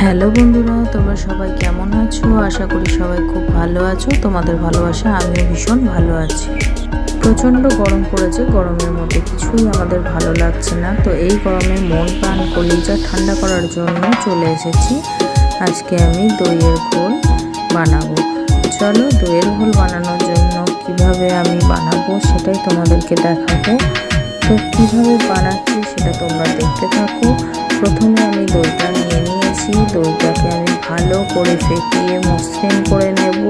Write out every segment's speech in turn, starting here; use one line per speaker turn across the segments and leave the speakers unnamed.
Hello বন্ধুরা, তোমরা সবাই কেমন আছো? আশা করি সবাই খুব ভালো আছো। তোমাদের ভালোবাসা আমিও ভীষণ ভালো আছি। প্রচণ্ড গরম পড়েছে, গরমের মধ্যে কিছুই আমাদের ভালো লাগছে না। তো এই গরমে মন প্রাণ কলিজা ঠান্ডা করার জন্য চলে এসেছি। আজকে আমি দইয়ের ঘোল বানাবো। চলো দইয়ের ঘোল বানানোর জন্য কিভাবে আমি বানাবো সেটাই তোমাদেরকে দেখাবো। তো কিভাবে বানাচ্ছি সেটা তোমরা দেখতে থাকো। প্রথমে আমি দইটা নিয়ে নিয়েছি। দইটাকে আমি ভালো করে ফেটিয়ে মসৃণ করে নেব।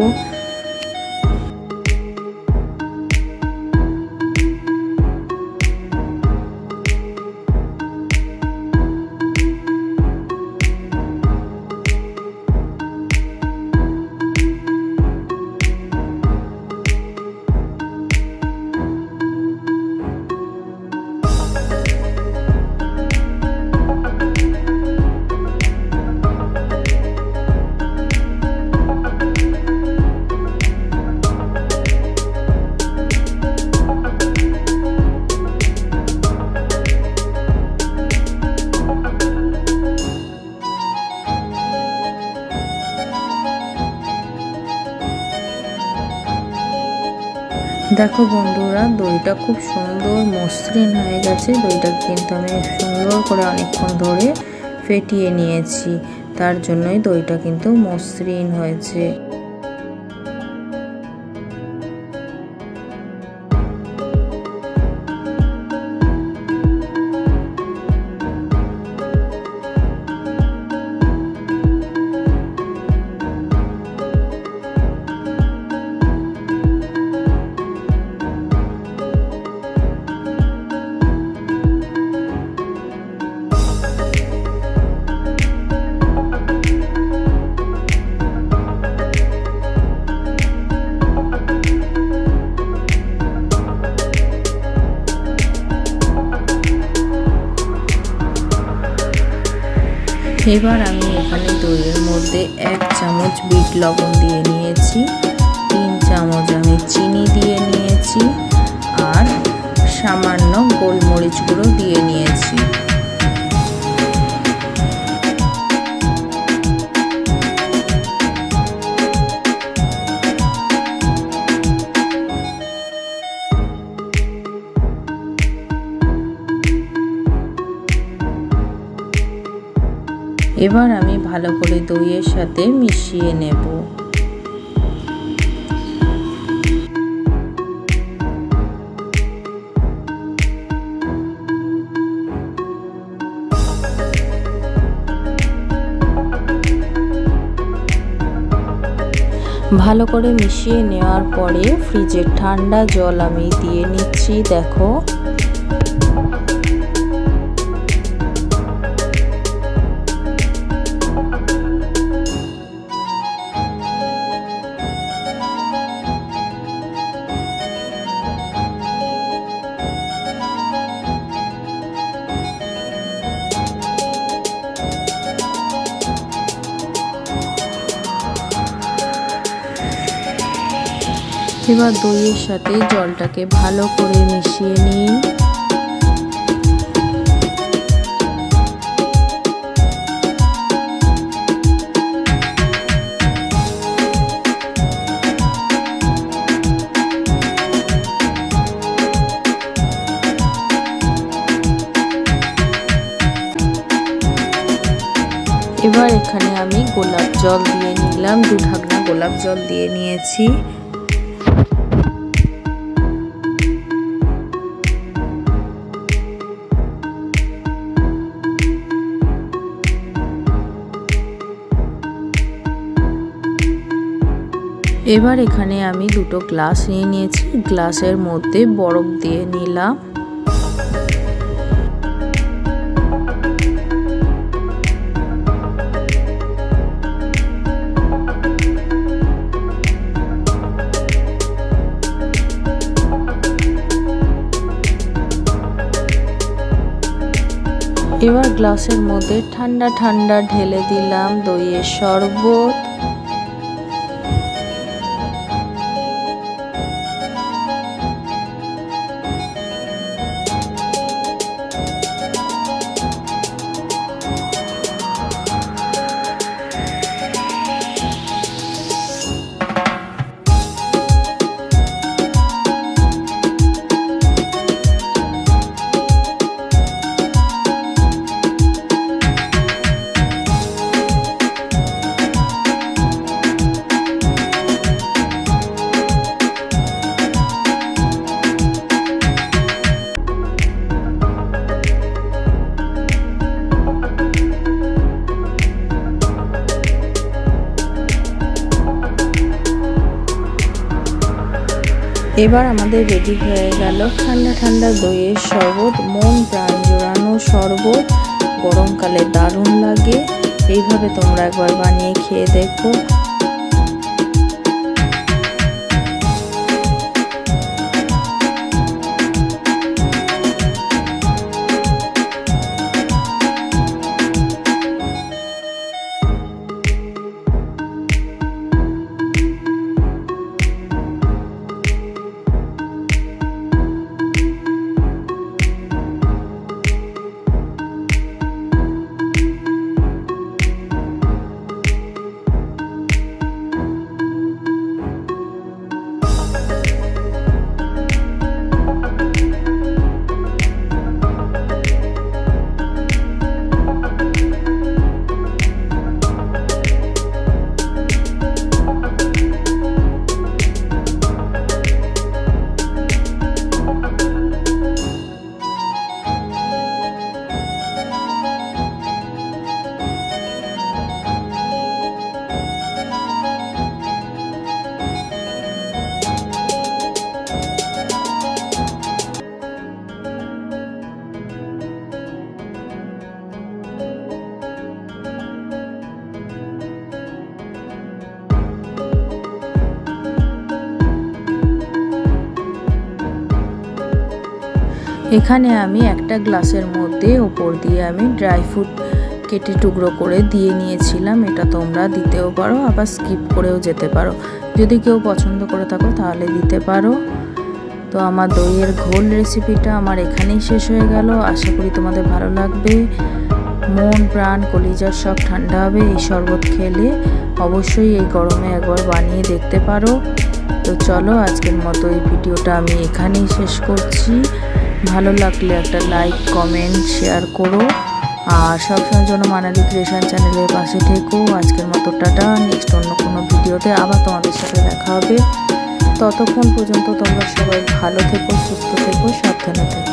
দেখো বন্ধুরা, দইটা খুব সুন্দর মসৃণ হয়ে গেছে। দইটা কিন্তু আমি সুন্দর করে অনেকক্ষণ ধরে ফেটিয়ে নিয়েছি, তার জন্যই দইটা কিন্তু মসৃণ হয়েছে। এবার আমি এখানে দইয়ের মধ্যে 1 চামচ বিট লবণ দিয়ে নিয়েছি, 3 চামচ আমি চিনি দিয়ে নিয়েছি, আর সামান্য গোলমরিচ গুঁড়ো দিয়ে নিয়েছি। এবার আমি ভালো করে দইয়ের সাথে মিশিয়ে নেব। ভালো করে মিশিয়ে নেওয়ার পরে ফ্রিজের ঠান্ডা জল আমি দিয়ে নিচ্ছি। দেখো এবার দইয়ের সাথে জলটাকে ভালো করে মিশিয়ে নিন। এবার এখানে আমি গোলাপ জল দিয়ে নিলাম, 2 ঢাকনা গোলাপ জল দিয়ে নিয়েছি। এবার এখানে আমি 2টো গ্লাস নিয়ে নিয়েছি, গ্লাসের মধ্যে বরফ দিয়ে নিলাম। এবার গ্লাসের মধ্যে ঠান্ডা ঠান্ডা ঢেলে দিলাম দইয়ের শরবত। এবার আমাদের রেডি হয়ে গেল ঠান্ডা ঠান্ডা দইয়ের শরবত, মন প্রাণ জোড়ানো শরবত। গরমকালে দারুণ লাগে, এইভাবে তোমরা একবার বানিয়ে খেয়ে দেখো। এখানে আমি একটা গ্লাসের মধ্যে ওপর দিয়ে আমি ড্রাই ফ্রুট কেটে টুকরো করে দিয়ে নিয়েছিলাম। এটা তোমরা দিতেও পারো, আবার স্কিপ করেও যেতে পারো, যদি কেউ পছন্দ করে থাকো তাহলে দিতে পারো। তো আমার দইয়ের ঘোল রেসিপিটা আমার এখানেই শেষ হয়ে গেল। আশা করি তোমাদের ভালো লাগবে। মন প্রাণ কলিজার সব ঠান্ডা হবে এই শরবত খেলে। অবশ্যই এই গরমে একবার বানিয়ে দেখতে পারো। তো চলো আজকের মতো এই ভিডিওটা আমি এখানেই শেষ করছি। ভালো লাগলে একটা লাইক কমেন্ট শেয়ার করো, আর সবসময়ের জন্য মানালি ক্রিয়েশন চ্যানেলের পাশে থেকো। আজকের মতো টাটা, নেক্সট অন্য কোনো ভিডিওতে আবার তোমাদের সাথে দেখা হবে। ততক্ষণ পর্যন্ত তোমরা সবাই ভালো থেকো, সুস্থ থেকো, সাবধানে থেকো।